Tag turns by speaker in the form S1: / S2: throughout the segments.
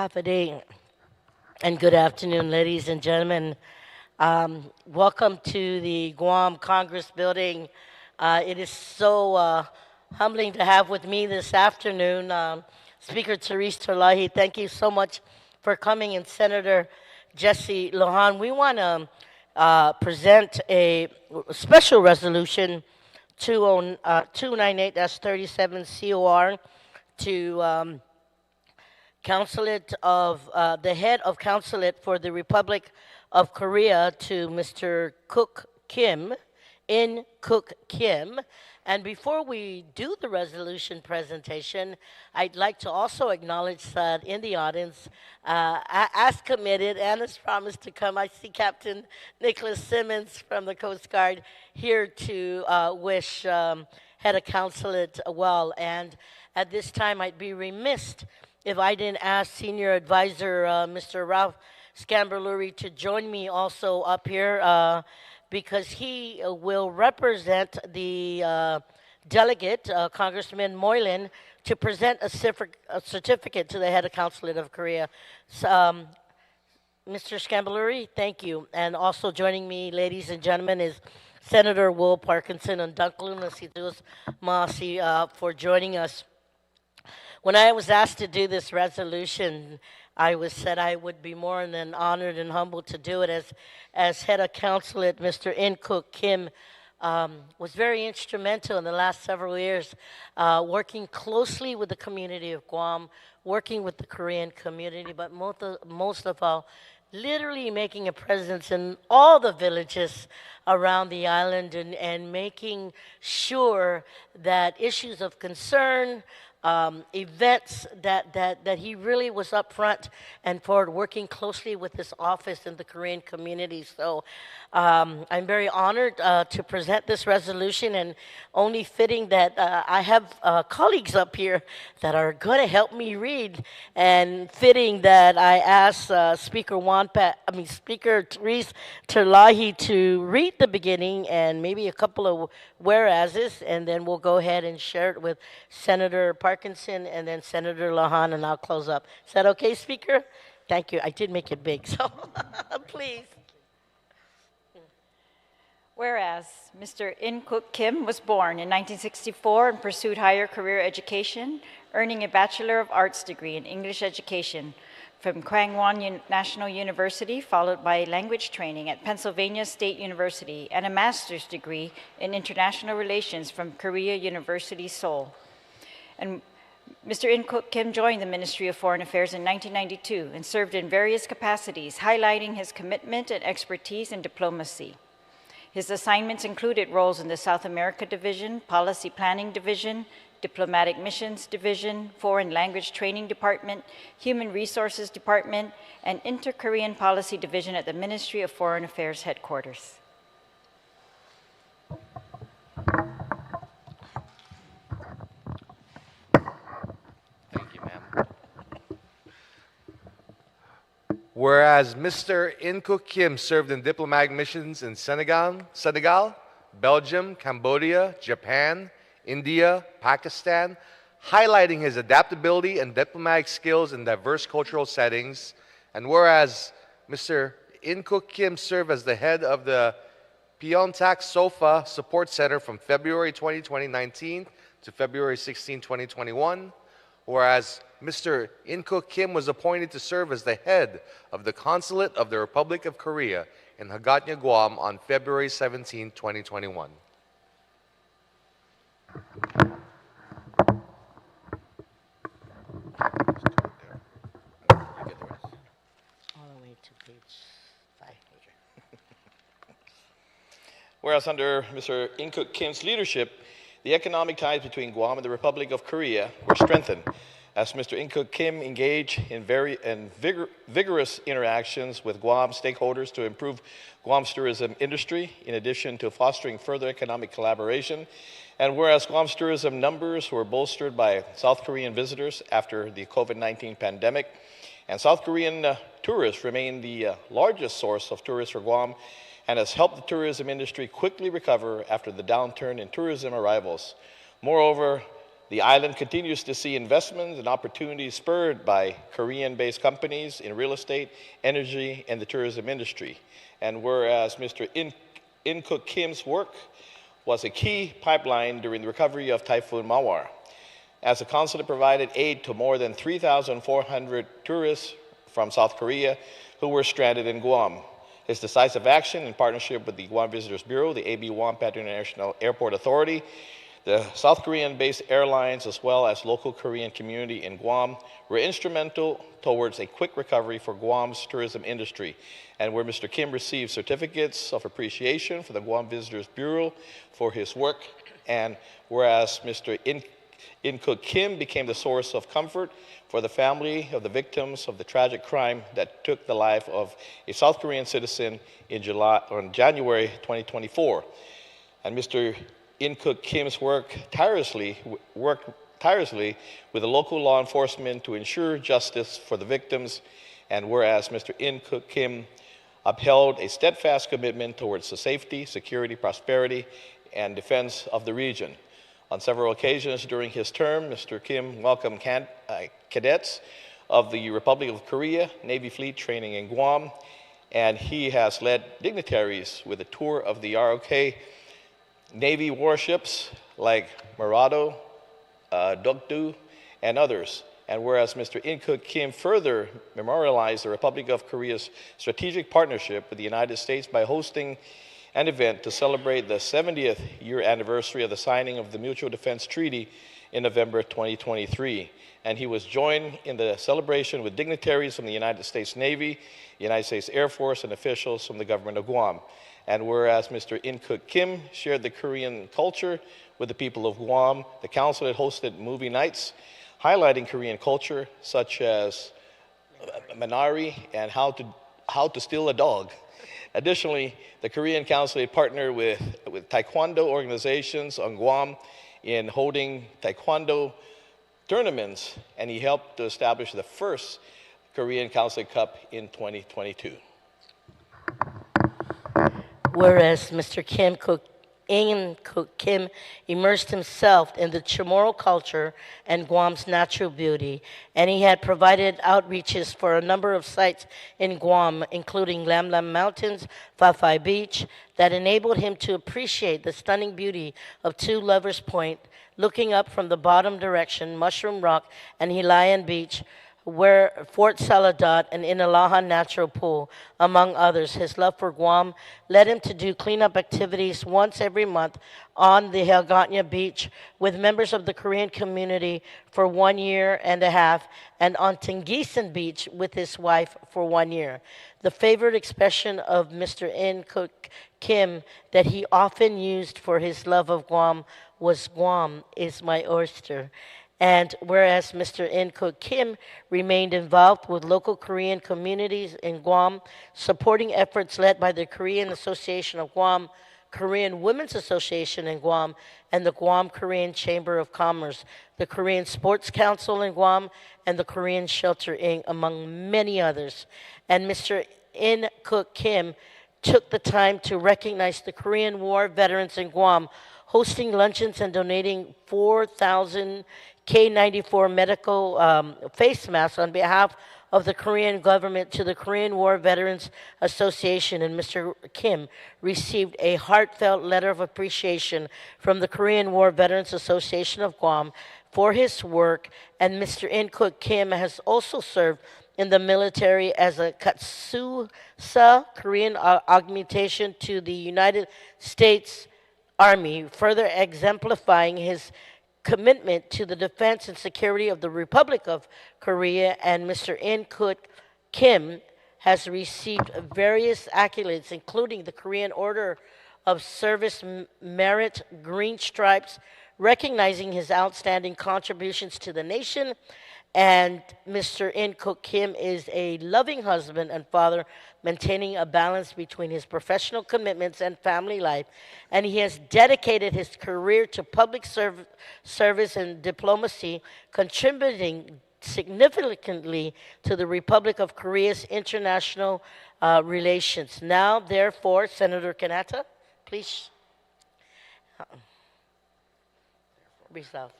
S1: Half a day and good afternoon, ladies and gentlemen. Welcome to the Guam Congress building. It is so humbling to have with me this afternoon Speaker Therese Terlahi. Thank you so much for coming, and Senator Jesse Lohan. We want to present a special resolution 298-37 COR to Consulate of the head of Consulate for the Republic of Korea, to Mr. Kook Kim, in Kook Kim. And before we do the resolution presentation, I'd like to also acknowledge that in the audience, as committed and as promised to come, I see Captain Nicholas Simmons from the Coast Guard here to wish head of Consulate well. And at this time, I'd be remiss if I didn't ask Senior Advisor Mr. Ralph Scamberluri to join me also up here because he will represent the delegate, Congressman Moylan, to present a certificate to the head of Consulate of Korea. So, Mr. Scamberluri, thank you. And also joining me, ladies and gentlemen, is Senator Will Parkinson and Dunklun Nasitus Masi for joining us. When I was asked to do this resolution, I was said I would be more than honored and humbled to do it as head of Consulate. Mr. In Kook Kim was very instrumental in the last several years, working closely with the community of Guam, working with the Korean community, but most of all, literally making a presence in all the villages around the island and making sure that issues of concern, events that he really was upfront and forward, working closely with his office in the Korean community. So I'm very honored to present this resolution, and only fitting that I have colleagues up here that are going to help me read, and fitting that I ask Speaker Therese Terlahi to read the beginning and maybe a couple of whereases, and then we'll go ahead and share it with Senator Parkinson and then Senator Lohan, and I'll close up. Is that okay, Speaker? Thank you. I did make it big, so please.
S2: Whereas Mr. In Kook Kim was born in 1964 and pursued higher career education, earning a Bachelor of Arts degree in English education from Hagåtña National University, followed by language training at Pennsylvania State University, and a master's degree in international relations from Korea University, Seoul. And Mr. In Kook Kim joined the Ministry of Foreign Affairs in 1992 and served in various capacities, highlighting his commitment and expertise in diplomacy. His assignments included roles in the South America Division, Policy Planning Division, Diplomatic Missions Division, Foreign Language Training Department, Human Resources Department, and Inter-Korean Policy Division at the Ministry of Foreign Affairs headquarters.
S3: Thank you, ma'am. Whereas Mr. In Kook Kim served in diplomatic missions in Senegal, Belgium, Cambodia, Japan, India, Pakistan, highlighting his adaptability and diplomatic skills in diverse cultural settings. And whereas Mr. In Kook Kim served as the head of the Pyeongtaek SOFA Support Center from February 2019 to February 16, 2021, whereas Mr. In Kook Kim was appointed to serve as the head of the Consulate of the Republic of Korea in Hagåtña, Guam on February 17, 2021.
S1: All the way to page 5.
S4: Whereas under Mr. In Kook Kim's leadership, the economic ties between Guam and the Republic of Korea were strengthened, as Mr. In Kook Kim engaged in vigorous interactions with Guam stakeholders to improve Guam's tourism industry, in addition to fostering further economic collaboration. And whereas Guam's tourism numbers were bolstered by South Korean visitors after the COVID-19 pandemic, and South Korean tourists remain the largest source of tourists for Guam, and has helped the tourism industry quickly recover after the downturn in tourism arrivals. Moreover, The island continues to see investments and opportunities spurred by Korean-based companies in real estate, energy, and the tourism industry. And whereas Mr. In Kook Kim's work was a key pipeline during the recovery of Typhoon Mawar, as the consulate provided aid to more than 3,400 tourists from South Korea who were stranded in Guam. His decisive action in partnership with the Guam Visitors Bureau, the AB Wompat International Airport Authority, the South Korean-based airlines, as well as local Korean community in Guam, were instrumental towards a quick recovery for Guam's tourism industry, and where Mr. Kim received certificates of appreciation from the Guam Visitors Bureau for his work, and whereas Mr. In Kook Kim became the source of comfort for the family of the victims of the tragic crime that took the life of a South Korean citizen in January 2024. And Mr. In Kook Kim's worked tirelessly with the local law enforcement to ensure justice for the victims, and whereas Mr. In Kook Kim upheld a steadfast commitment towards the safety, security, prosperity, and defense of the region. On several occasions during his term, Mr. Kim welcomed cadets of the Republic of Korea Navy Fleet training in Guam, and he has led dignitaries with a tour of the ROK Navy warships like Marado, Dokdo, and others. And whereas Mr. In Kook Kim further memorialized the Republic of Korea's strategic partnership with the United States by hosting an event to celebrate the 70th year anniversary of the signing of the Mutual Defense Treaty in November 2023. And he was joined in the celebration with dignitaries from the United States Navy, the United States Air Force, and officials from the government of Guam. And whereas Mr. In Kook Kim shared the Korean culture with the people of Guam, the consulate hosted movie nights highlighting Korean culture, such as Manari and how to steal a dog. Additionally, the Korean consulate partnered with Taekwondo organizations on Guam in holding Taekwondo tournaments, and he helped to establish the first Korean Consulate Cup in 2022.
S1: Whereas Mr. In Kook Kim immersed himself in the Chamorro culture and Guam's natural beauty, and he had provided outreaches for a number of sites in Guam, including Lam Lam Mountains, Fafai Beach, that enabled him to appreciate the stunning beauty of Two Lovers Point, looking up from the bottom direction, Mushroom Rock, and Helian Beach, where Fort Saladot and Inalahan Natural Pool, among others. His love for Guam led him to do cleanup activities once every month on the Hagåtña beach with members of the Korean community for 1 year and a half, and on Tingisan Beach with his wife for 1 year. The favorite expression of Mr. In Kook Kim that he often used for his love of Guam was, "Guam is my oyster." And whereas Mr. In Kook Kim remained involved with local Korean communities in Guam, supporting efforts led by the Korean Association of Guam, Korean Women's Association in Guam, and the Guam Korean Chamber of Commerce, the Korean Sports Council in Guam, and the Korean Shelter Inc., among many others. And Mr. In Kook Kim took the time to recognize the Korean War veterans in Guam, hosting luncheons and donating 4,000 K94 medical face masks on behalf of the Korean government to the Korean War Veterans Association. And Mr. Kim received a heartfelt letter of appreciation from the Korean War Veterans Association of Guam for his work. And Mr. In Kook Kim has also served in the military as a Katsusa, Korean augmentation to the United States Army, further exemplifying his commitment to the defense and security of the Republic of Korea. And Mr. In Kook Kim has received various accolades, including the Korean Order of Service Merit, Green Stripes, recognizing his outstanding contributions to the nation. And Mr. In Kook Kim is a loving husband and father, maintaining a balance between his professional commitments and family life. And he has dedicated his career to public service and diplomacy, contributing significantly to the Republic of Korea's international relations. Now, therefore, Senator Kanata, please resolve.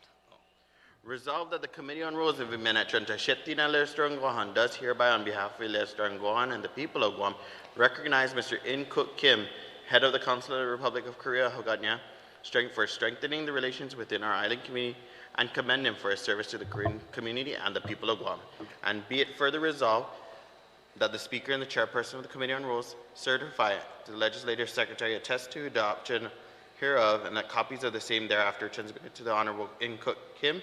S5: Resolved that the Committee on Rules of Minnetranta Shettina Lestern Guahan does hereby, on behalf of Lestern Guahan and the people of Guam, recognize Mr. In Kook Kim, head of the Consulate of the Republic of Korea, Hagåtña, for strengthening the relations within our island community, and commend him for his service to the Korean community and the people of Guam. And be it further resolved that the Speaker and the Chairperson of the Committee on Rules certify to the Legislative Secretary attest to adoption hereof, and that copies of the same thereafter transmitted to the Honorable In Kook Kim,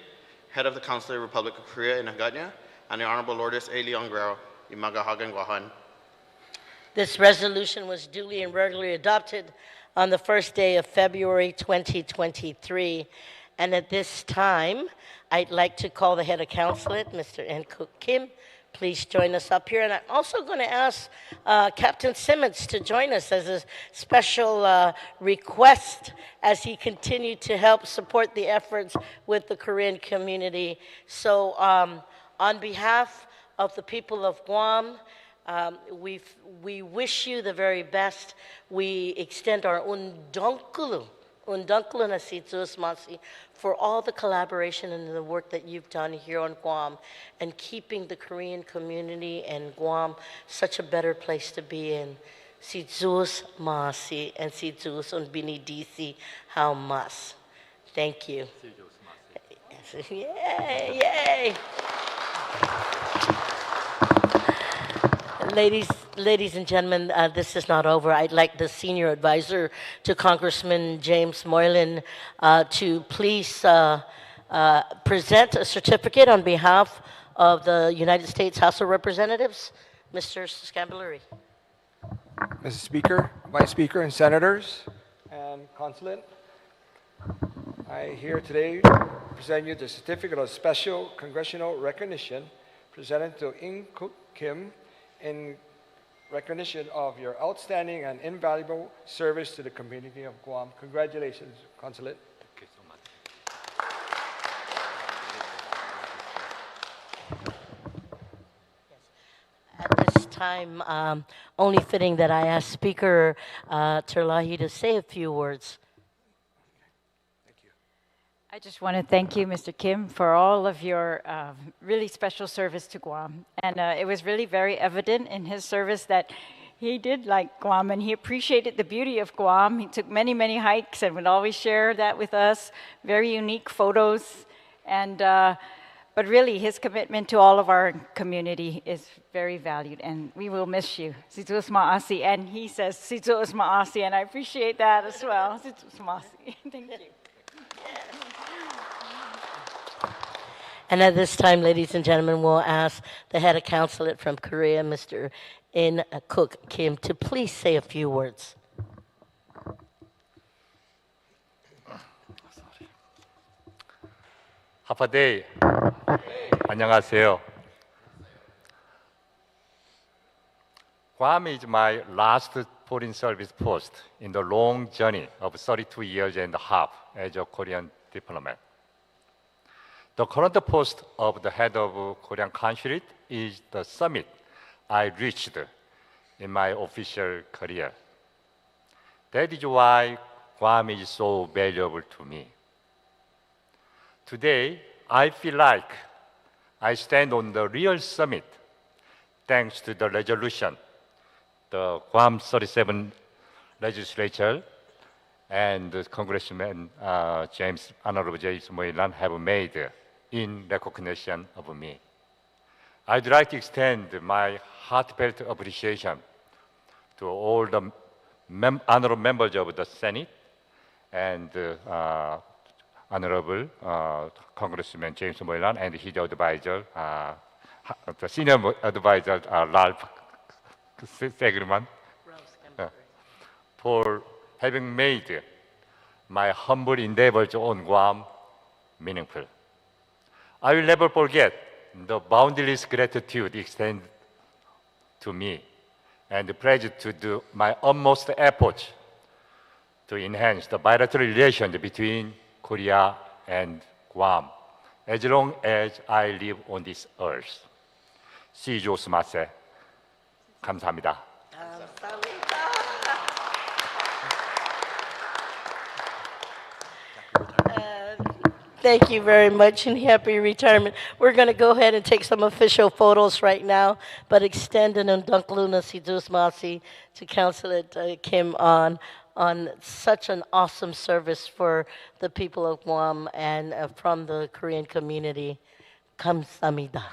S5: head of the Consulate of the Republic of Korea in Hagåtña, and the Honorable Lourdes A. Leon Guerrero, Imagahagan Guahan.
S1: This resolution was duly and regularly adopted on the first day of February 2023. And at this time, I'd like to call the head of consulate, Mr. N. Kook Kim. Please join us up here. And I'm also going to ask Captain Simmons to join us as a special request as he continued to help support the efforts with the Korean community. So on behalf of the people of Guam, we wish you the very best. We extend our undunkulu na si Zeus Masi for all the collaboration and the work that you've done here on Guam and keeping the Korean community and Guam such a better place to be in. Si Zeus Masi and si Zeus un binidisi how mas. Thank you. Yay, yay. Ladies and gentlemen, this is not over. I'd like the senior advisor to Congressman James Moylan to please present a certificate on behalf of the United States House of Representatives. Mr. Scambaluri.
S6: Mr. Speaker, Vice Speaker, and Senators, and Consulate, I here today present you the Certificate of Special Congressional Recognition presented to In Kook Kim in recognition of your outstanding and invaluable service to the community of Guam. Congratulations, Consulate.
S7: Thank you so much.
S1: At this time, only fitting that I ask Speaker Terlahi to say a few words.
S2: I just want to thank you, Mr. Kim, for all of your really special service to Guam. And it was really very evident in his service that he did like Guam and he appreciated the beauty of Guam. He took many, many hikes and would always share that with us, very unique photos. And, but really, his commitment to all of our community is very valued, and we will miss you. Situs Maasi, and he says Situs Maasi, and I appreciate that as well. Situs Maasi. Thank you.
S1: And at this time, ladies and gentlemen, we'll ask the head of consulate from Korea, Mr. In Kook Kim, to please say a few words.
S7: 하파데이, 안녕하세요. Guam is my last foreign service post in the long journey of 32 years and a half as a Korean diplomat. The current post of the head of Korean Consulate is the summit I reached in my official career. That is why Guam is so valuable to me. Today, I feel like I stand on the real summit thanks to the resolution the Guam 37 legislature and Congressman Honorable James Moylan have made in recognition of me. I'd like to extend my heartfelt appreciation to all the honorable members of the Senate and Honorable Congressman James Moylan and his advisor, the senior advisor, Ralph Segelman, for having made my humble endeavors on Guam meaningful. I will never forget the boundless gratitude extended to me and the pledge to do my utmost efforts to enhance the bilateral relations between Korea and Guam as long as I live on this earth. 시조스마세. 감사합니다.
S1: Thank you very much and happy retirement. We're going to go ahead and take some official photos right now, but extend an undunklu si masi to Consulate Kim on such an awesome service for the people of Guam and from the Korean community. Kamsahamnida.